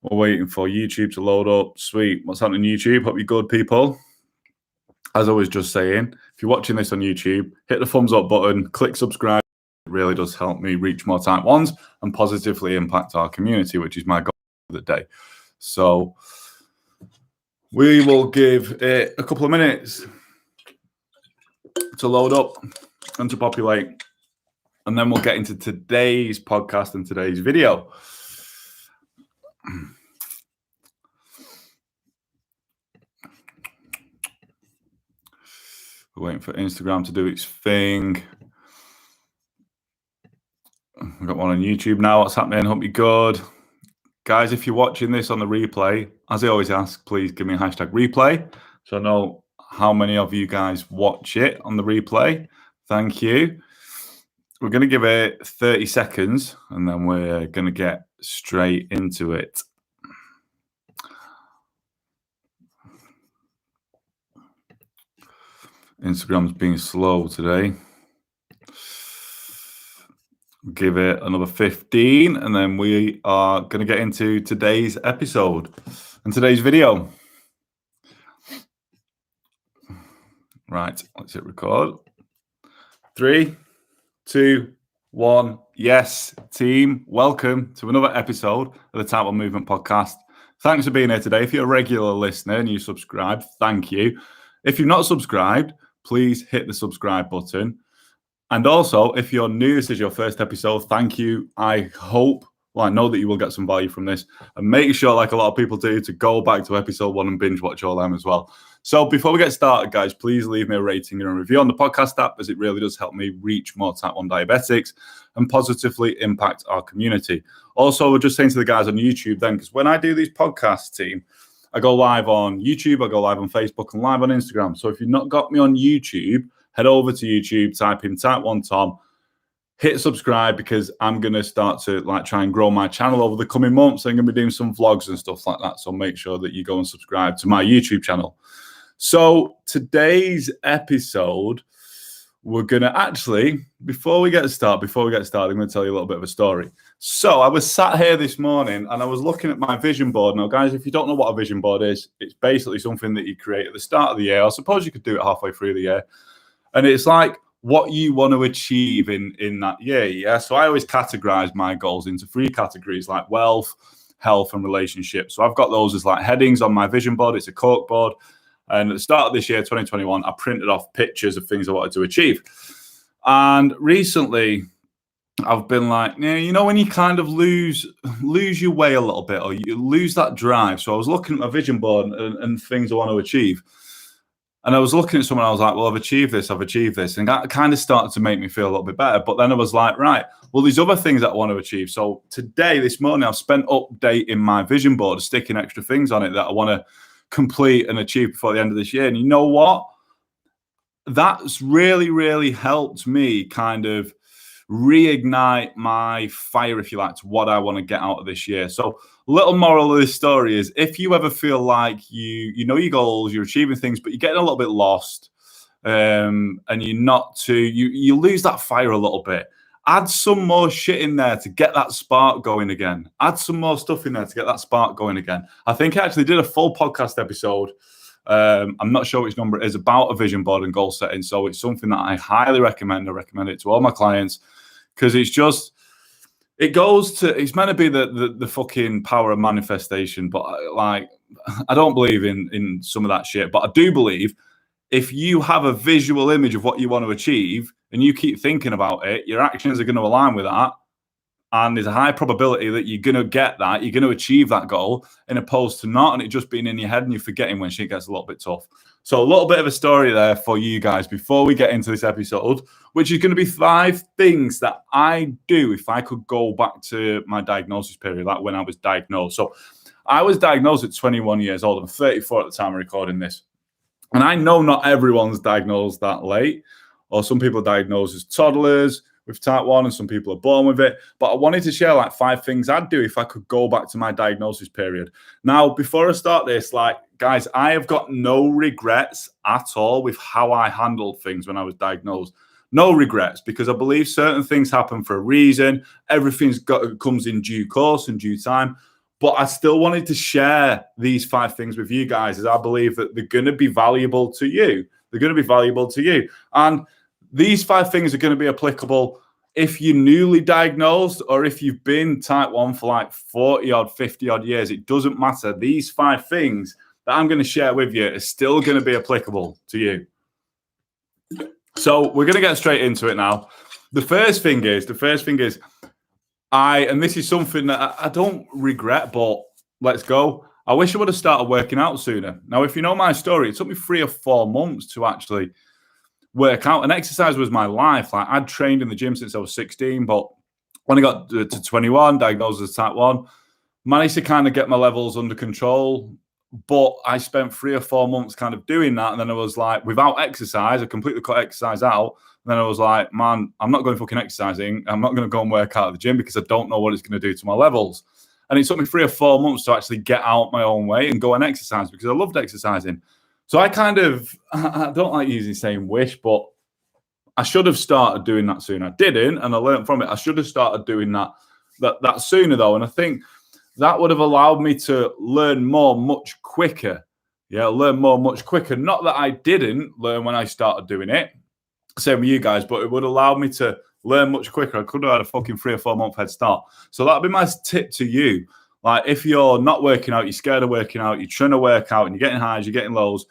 We're waiting for YouTube to load up. Sweet. What's happening, YouTube? Hope you're good, people. As I was just saying, if you're watching this on YouTube, hit the thumbs up button, click subscribe. It really does help me reach more Type 1s and positively impact our community, which is my goal for the day. So we will give it a couple of minutes to load up and to populate. And then we'll get into today's podcast and today's video. We're waiting for Instagram to do its thing. We've got one on YouTube now. What's happening? Hope you're good. Guys, if you're watching this on the replay, as I always ask, please give me a hashtag replay so I know how many of you guys watch it on the replay. Thank you. We're going to give it 30 seconds and then we're going to get straight into it. Instagram's being slow today. Give it another 15 and then we are going to get into today's episode and today's video. Right, let's hit record. 3, 2, 1. Yes, team, welcome to another episode of the Type 1 Movement Podcast. Thanks for being here today. If you're a regular listener and you subscribe, thank you. If you've not subscribed, please hit the subscribe button. And also, if you're new, this is your first episode, thank you. I know that you will get some value from this. And make sure, like a lot of people do, to go back to episode 1 and binge watch all them as well. So before we get started, guys, please leave me a rating and a review on the podcast app, as it really does help me reach more Type 1 diabetics and positively impact our community. Also, we're just saying to the guys on YouTube then, because when I do these podcasts, team, I go live on YouTube, I go live on Facebook, and live on Instagram. So if you've not got me on YouTube, head over to YouTube, type in Type 1 Tom, hit subscribe, because I'm going to start to try and grow my channel over the coming months. I'm going to be doing some vlogs and stuff like that. So make sure that you go and subscribe to my YouTube channel. So today's episode, we're going to actually, before we get started, I'm going to tell you a little bit of a story. So I was sat here this morning and I was looking at my vision board. Now, guys, if you don't know what a vision board is, it's basically something that you create at the start of the year. I suppose you could do it halfway through the year. And it's like what you want to achieve in that year. Yeah. So I always categorize my goals into 3 categories, like wealth, health, and relationships. So I've got those as like headings on my vision board. It's a cork board. And at the start of this year, 2021, I printed off pictures of things I wanted to achieve. And recently, I've been like, when you kind of lose your way a little bit, or you lose that drive. So I was looking at my vision board and things I want to achieve. And I was looking at someone, I was like, well, I've achieved this. And that kind of started to make me feel a little bit better. But then I was like, right, well, there's other things that I want to achieve. So this morning, I've spent updating my vision board, sticking extra things on it that I want to complete and achieve before the end of this year. And you know what? That's really, really helped me kind of reignite my fire, if you like, to what I want to get out of this year. So little moral of this story is, if you ever feel like you know your goals, you're achieving things, but you're getting a little bit lost, and you lose that fire a little bit, add some more shit in there to get that spark going again. Add some more stuff in there to get that spark going again. I think I actually did a full podcast episode. I'm not sure which number it is, about a vision board and goal setting. So it's something that I highly recommend. I recommend it to all my clients, because it's meant to be the fucking power of manifestation. But I don't believe in some of that shit. But I do believe if you have a visual image of what you want to achieve and you keep thinking about it, your actions are going to align with that. And there's a high probability that you're going to get that, you're going to achieve that goal, in opposed to not, and it just being in your head and you're forgetting when shit gets a little bit tough. So a little bit of a story there for you guys before we get into this episode, which is going to be 5 things that I do if I could go back to my diagnosis period, like when I was diagnosed. So I was diagnosed at 21 years old. I'm 34 at the time of recording this. And I know not everyone's diagnosed that late, or some people are diagnosed as toddlers with Type 1 and some people are born with it. But I wanted to share 5 things I'd do if I could go back to my diagnosis period. Now, before I start this, guys, I have got no regrets at all with how I handled things when I was diagnosed. No regrets, because I believe certain things happen for a reason. Everything's comes in due course and due time. But I still wanted to share these 5 things with you guys, as I believe that they're going to be valuable to you. They're going to be valuable to you. And these 5 things are going to be applicable if you're newly diagnosed or if you've been type 1 for like 40 odd, 50 odd years. It doesn't matter. These 5 things that I'm going to share with you are still going to be applicable to you. So we're going to get straight into it now. The first thing is, and this is something that I don't regret, but let's go. I wish I would have started working out sooner. Now, if you know my story, it took me 3 or 4 months to actually work out. And exercise was my life. Like, I'd trained in the gym since I was 16, but when I got to 21, diagnosed as type 1, managed to kind of get my levels under control. But I spent 3 or 4 months kind of doing that. And then I was like, without exercise, I completely cut exercise out. And then I was like, man, I'm not going fucking exercising. I'm not going to go and work out at the gym because I don't know what it's going to do to my levels. And it took me 3 or 4 months to actually get out my own way and go and exercise because I loved exercising. So I don't like using the same wish, but I should have started doing that sooner. I didn't, and I learned from it. I should have started doing that sooner, though. And I think that would have allowed me to learn more much quicker. Yeah, learn more much quicker. Not that I didn't learn when I started doing it. Same with you guys, but it would allow me to learn much quicker. I could have had a fucking 3 or 4 month head start. So that'd be my tip to you. Like, if you're not working out, you're scared of working out, you're trying to work out and you're getting highs, you're getting lows.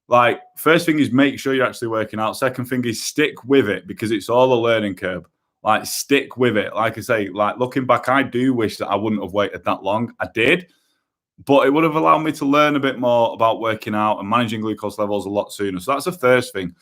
Like, first thing is make sure you're actually working out. Second thing is stick with it because it's all a learning curve. Like, stick with it. Like I say, like, looking back, I do wish that I wouldn't have waited that long. I did, but it would have allowed me to learn a bit more about working out and managing glucose levels a lot sooner. So that's the first thing.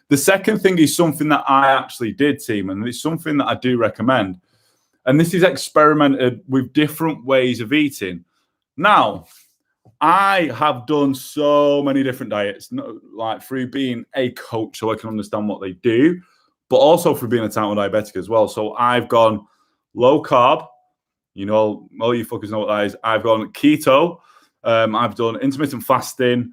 The second thing is something that I actually did, team, and it's something that I do recommend. And this is experimented with different ways of eating. Now, I have done so many different diets, like through being a coach so I can understand what they do, but also through being a type 1 diabetic as well. So I've gone low carb, you know, all you fuckers know what that is. I've gone keto. I've done intermittent fasting.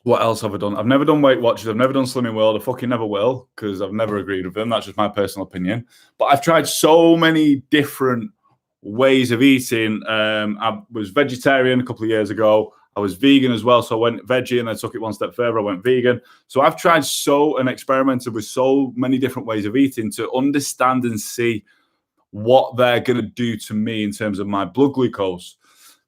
What else have I done? I've never done Weight Watchers. I've never done Slimming World. I fucking never will because I've never agreed with them. That's just my personal opinion. But I've tried so many different ways of eating. I was vegetarian a couple of years ago. I was vegan as well. So I went veggie and I took it one step further. I went vegan. So I've tried and experimented with so many different ways of eating to understand and see what they're going to do to me in terms of my blood glucose.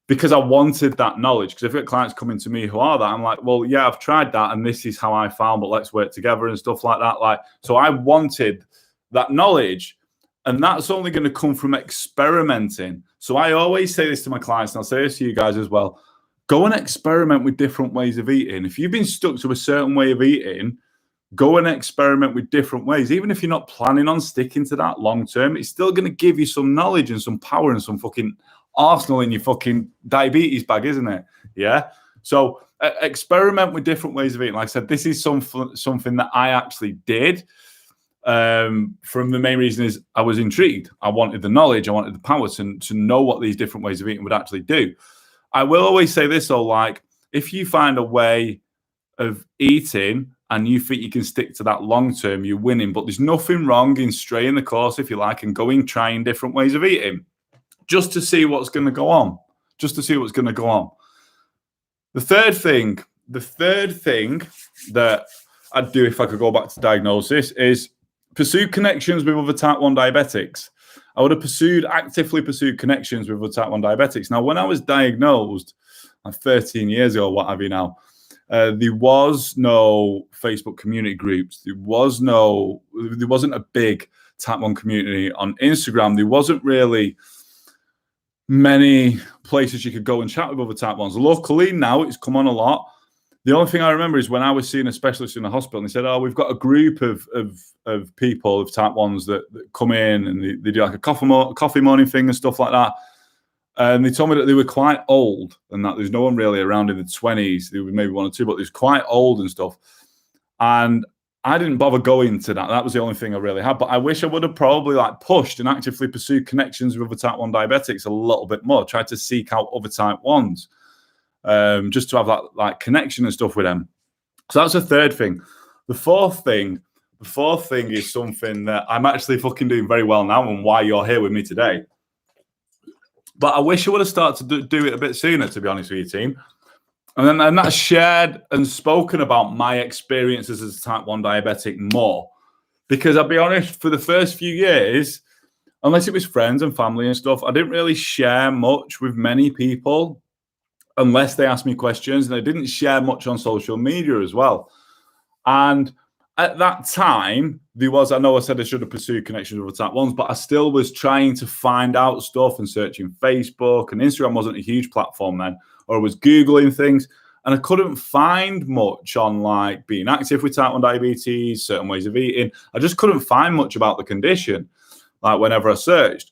Because I wanted that knowledge. Because if I've got clients coming to me who are that, I'm like, well, yeah, I've tried that and this is how I found, but let's work together and stuff like that. Like, so I wanted that knowledge, and that's only going to come from experimenting. So I always say this to my clients, and I'll say this to you guys as well. Go and experiment with different ways of eating. If you've been stuck to a certain way of eating, go and experiment with different ways. Even if you're not planning on sticking to that long term, it's still going to give you some knowledge and some power and some fucking arsenal in your fucking diabetes bag, isn't it? Yeah. So experiment with different ways of eating. Like I said, this is something that I actually did. From the main reason is I was intrigued. I wanted the knowledge. I wanted the power to know what these different ways of eating would actually do. I will always say this though, like, if you find a way of eating and you think you can stick to that long term, you're winning. But there's nothing wrong in straying the course, if you like, and trying different ways of eating. Just to see what's going to go on. The third thing that I'd do if I could go back to diagnosis is pursue connections with other type 1 diabetics. I would have actively pursued connections with other type 1 diabetics. Now, when I was diagnosed, like 13 years ago, what have you now, there was no Facebook community groups. There wasn't a big type 1 community on Instagram. There wasn't really many places you could go and chat with other type 1s. Locally now, it's come on a lot. The only thing I remember is when I was seeing a specialist in the hospital, and they said, oh, we've got a group of people, of type 1s that come in and they do like a coffee morning thing and stuff like that. And they told me that they were quite old and that there's no one really around in the 20s. There was maybe 1 or 2, but they was quite old and stuff. And I didn't bother going to that. That was the only thing I really had. But I wish I would have probably like pushed and actively pursued connections with other type 1 diabetics a little bit more. Tried to seek out other type 1s, just to have that like connection and stuff with them. So that's the third thing. The fourth thing is something that I'm actually fucking doing very well now, and why you're here with me today. But I wish I would have started to do it a bit sooner, to be honest with you, team. And that's shared and spoken about my experiences as a type 1 diabetic more. Because I'll be honest, for the first few years, unless it was friends and family and stuff, I didn't really share much with many people unless they asked me questions. And I didn't share much on social media as well. And at that time, I know I said I should have pursued connections with type 1s, but I still was trying to find out stuff and searching Facebook, and Instagram wasn't a huge platform then, or I was Googling things, and I couldn't find much on like being active with type 1 diabetes, certain ways of eating. I just couldn't find much about the condition, like whenever I searched.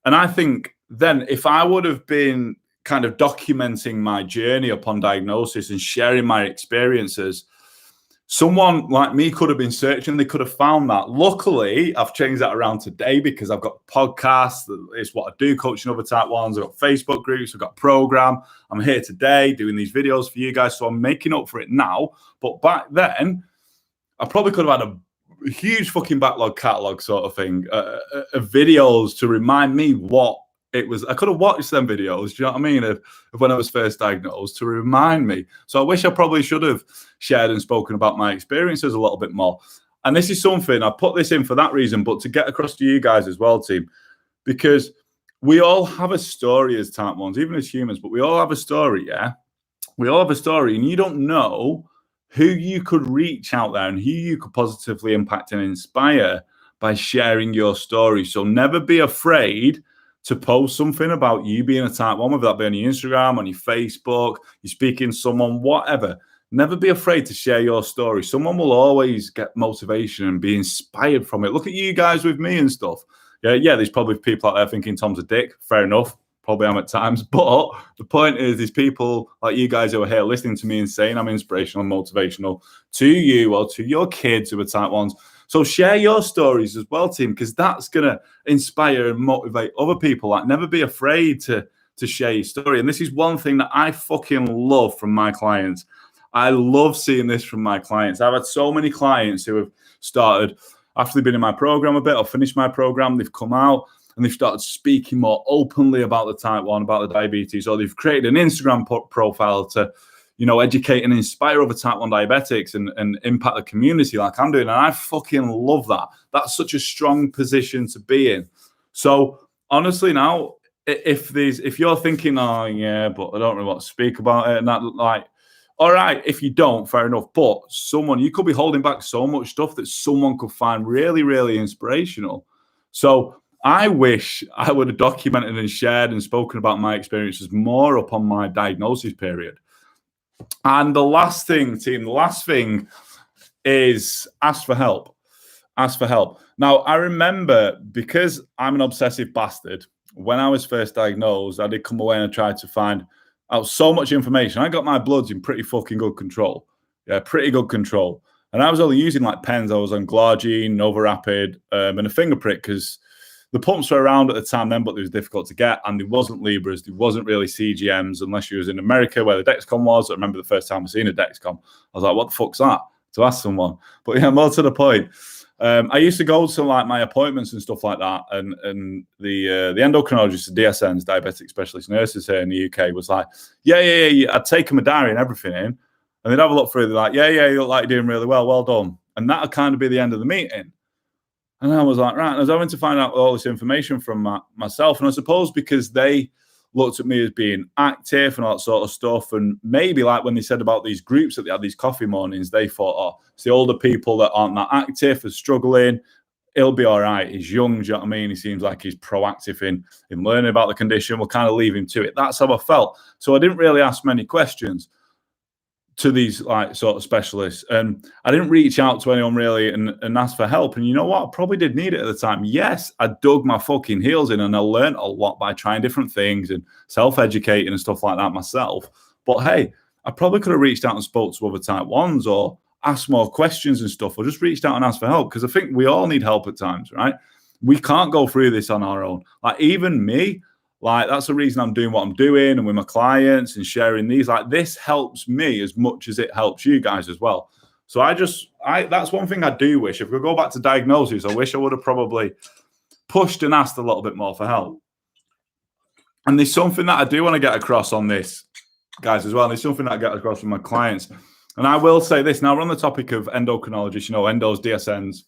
And I think then if I would have been kind of documenting my journey upon diagnosis and sharing my experiences, someone like me could have been searching, they could have found that. Luckily, I've changed that around today because I've got podcasts. It's what I do, coaching other type 1s. I've got Facebook groups. I've got a program. I'm here today doing these videos for you guys. So I'm making up for it now. But back then, I probably could have had a huge fucking backlog catalog sort of thing of videos to remind me what it was. I could have watched them videos, do you know what I mean, of when I was first diagnosed to remind me. So I wish I probably should have shared and spoken about my experiences a little bit more. And this is something, I put this in for that reason, but to get across to you guys as well, team, because we all have a story as type 1s, even as humans, but we all have a story, yeah? We all have a story, and you don't know who you could reach out there and who you could positively impact and inspire by sharing your story. So never be afraid to post something about you being a type 1, whether that be on your Instagram, on your Facebook, you're speaking to someone, whatever. Never be afraid to share your story. Someone will always get motivation and be inspired from it. Look at you guys with me and stuff. Yeah, there's probably people out there thinking Tom's a dick. Fair enough. Probably am at times. But the point is, there's people like you guys who are here listening to me and saying I'm inspirational and motivational to you or to your kids who are type 1s. So share your stories as well, team, because that's going to inspire and motivate other people. Like, never be afraid to share your story. And this is one thing that I fucking love from my clients. I love seeing this from my clients. I've had so many clients who have started, after they've been in my program a bit or finished my program, they've come out and they've started speaking more openly about the type 1, about the diabetes, or they've created an Instagram profile to, you know, educate and inspire other type 1 diabetics and impact the community like I'm doing. And I fucking love that. That's such a strong position to be in. So honestly now, if you're thinking, oh yeah, but I don't really want to speak about it, and that, like, all right, if you don't, fair enough. But you could be holding back so much stuff that someone could find really, really inspirational. So I wish I would have documented and shared and spoken about my experiences more upon my diagnosis period. And the last thing, team, is ask for help. Ask for help. Now, I remember, because I'm an obsessive bastard, when I was first diagnosed, I did come away and I tried to find out so much information. I got my bloods in pretty fucking good control. Yeah, pretty good control. And I was only using like pens. I was on Glargine, NovaRapid, and a finger prick because the pumps were around at the time then, but they was difficult to get. And there wasn't Libras. There wasn't really CGMs unless you was in America where the Dexcom was. I remember the first time I seen a Dexcom. I was like, what the fuck's that? To ask someone. But yeah, more to the point. I used to go to like my appointments and stuff like that, and the endocrinologist, the DSNs, diabetic specialist nurses here in the UK, was like, yeah. I'd take them a diary and everything in, and they'd have a look through. They're like, yeah, you look like you're doing really well done, and that'll kind of be the end of the meeting. And I was like, right, and I was having to find out all this information from myself, and I suppose because they looked at me as being active and all that sort of stuff. And maybe like when they said about these groups that they had, these coffee mornings, they thought, oh, it's the older people that aren't that active, are struggling. He'll be all right. He's young, do you know what I mean? He seems like he's proactive in learning about the condition. We'll kind of leave him to it. That's how I felt. So I didn't really ask many questions to these like sort of specialists. And I didn't reach out to anyone really and ask for help. And you know what? I probably did need it at the time. Yes, I dug my fucking heels in and I learned a lot by trying different things and self-educating and stuff like that myself. But hey, I probably could have reached out and spoke to other type 1s or asked more questions and stuff, or just reached out and asked for help, because I think we all need help at times, right? We can't go through this on our own. Like even me, like that's the reason I'm doing what I'm doing and with my clients and sharing these. Like this helps me as much as it helps you guys as well. So that's one thing I do wish. If we go back to diagnosis, I wish I would have probably pushed and asked a little bit more for help. And there's something that I do want to get across on this, guys, as well. There's something that I get across from my clients. And I will say this, now we're on the topic of endocrinologists, endos, DSNs,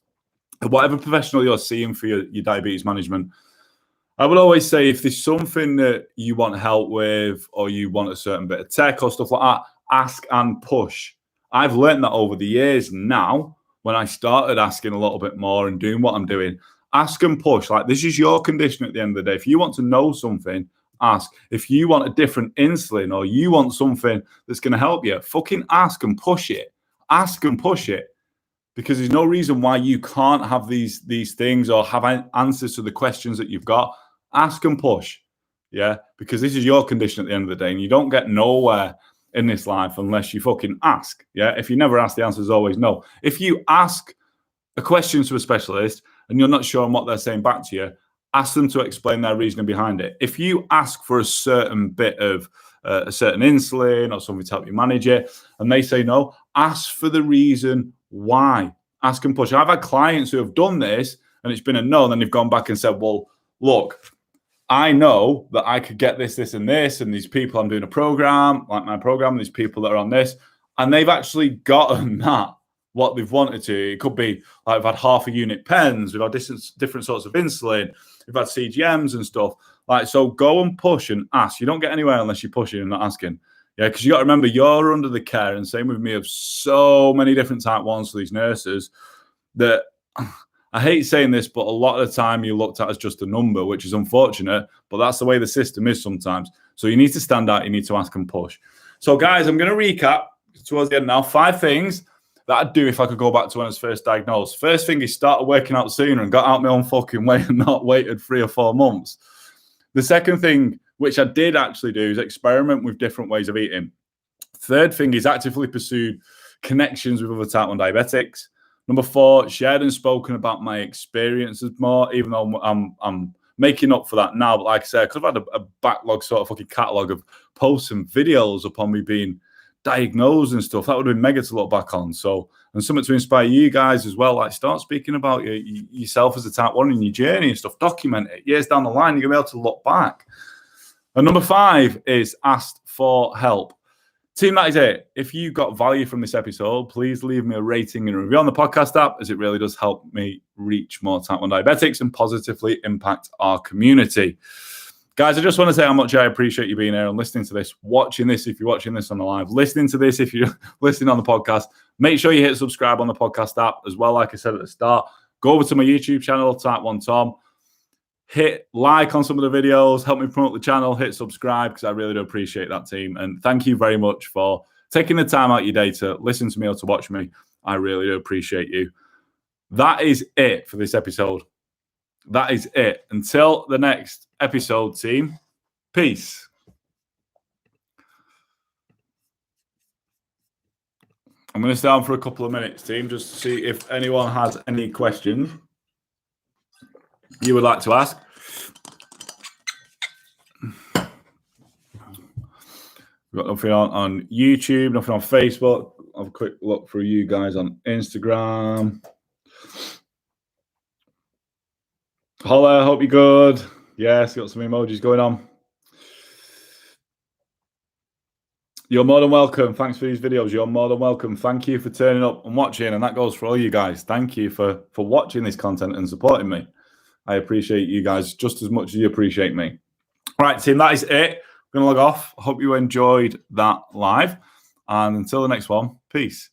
whatever professional you're seeing for your diabetes management. I would always say if there's something that you want help with or you want a certain bit of tech or stuff like that, ask and push. I've learned that over the years now when I started asking a little bit more and doing what I'm doing. Ask and push. Like, this is your condition at the end of the day. If you want to know something, ask. If you want a different insulin or you want something that's going to help you, fucking ask and push it. Ask and push it. Because there's no reason why you can't have these things or have answers to the questions that you've got. Ask and push. Yeah. Because this is your condition at the end of the day. And you don't get nowhere in this life unless you fucking ask. Yeah. If you never ask, the answer is always no. If you ask a question to a specialist and you're not sure on what they're saying back to you, ask them to explain their reasoning behind it. If you ask for a certain bit of a certain insulin or something to help you manage it, and they say no, ask for the reason why. Ask and push. I've had clients who have done this and it's been a no, and then they've gone back and said, well, look, I know that I could get this, this, and this, and these people, I'm doing a program, like my program, these people that are on this, and they've actually gotten that, what they've wanted to. It could be like, I've had half a unit pens, we've had different sorts of insulin, we've had CGMs and stuff. Like, so go and push and ask. You don't get anywhere unless you're pushing and not asking. Yeah, because you got to remember, you're under the care, and same with me, of so many different type 1s for these nurses that I hate saying this, but a lot of the time you're looked at as just a number, which is unfortunate, but that's the way the system is sometimes. So you need to stand out, you need to ask and push. So guys, I'm going to recap towards the end now. 5 things that I'd do if I could go back to when I was first diagnosed. First thing is started working out sooner and got out my own fucking way and not waited 3 or 4 months. The second thing, which I did actually do, is experiment with different ways of eating. Third thing is actively pursued connections with other type 1 diabetics. Number 4, shared and spoken about my experiences more, even though I'm making up for that now. But like I said, I could have had a backlog sort of fucking catalogue of posts and videos upon me being diagnosed and stuff. That would have been mega to look back on. So, and something to inspire you guys as well. Like, start speaking about yourself as a type 1 in your journey and stuff. Document it. Years down the line, you're going to be able to look back. And number 5 is ask for help. Team, that is it. If you got value from this episode, please leave me a rating and a review on the podcast app, as it really does help me reach more type 1 diabetics and positively impact our community. Guys, I just want to say how much I appreciate you being here and listening to this, watching this if you're watching this on the live, listening to this if you're listening on the podcast. Make sure you hit subscribe on the podcast app as well, like I said at the start. Go over to my YouTube channel, Type 1 Tom. Hit like on some of the videos, help me promote the channel, hit subscribe, because I really do appreciate that, team. And thank you very much for taking the time out of your day to listen to me or to watch me. I really do appreciate you. That is it for this episode. That is it. Until the next episode, team. Peace. I'm going to stay on for a couple of minutes, team, just to see if anyone has any questions you would like to ask. We've got nothing on YouTube, nothing on Facebook. I'll have a quick look for you guys on Instagram. Holla, hope you're good. Yes, got some emojis going on. You're more than welcome. Thanks for these videos. You're more than welcome. Thank you for turning up and watching. And that goes for all you guys. Thank you for watching this content and supporting me. I appreciate you guys just as much as you appreciate me. All right, team, that is it. I'm going to log off. I hope you enjoyed that live. And until the next one, peace.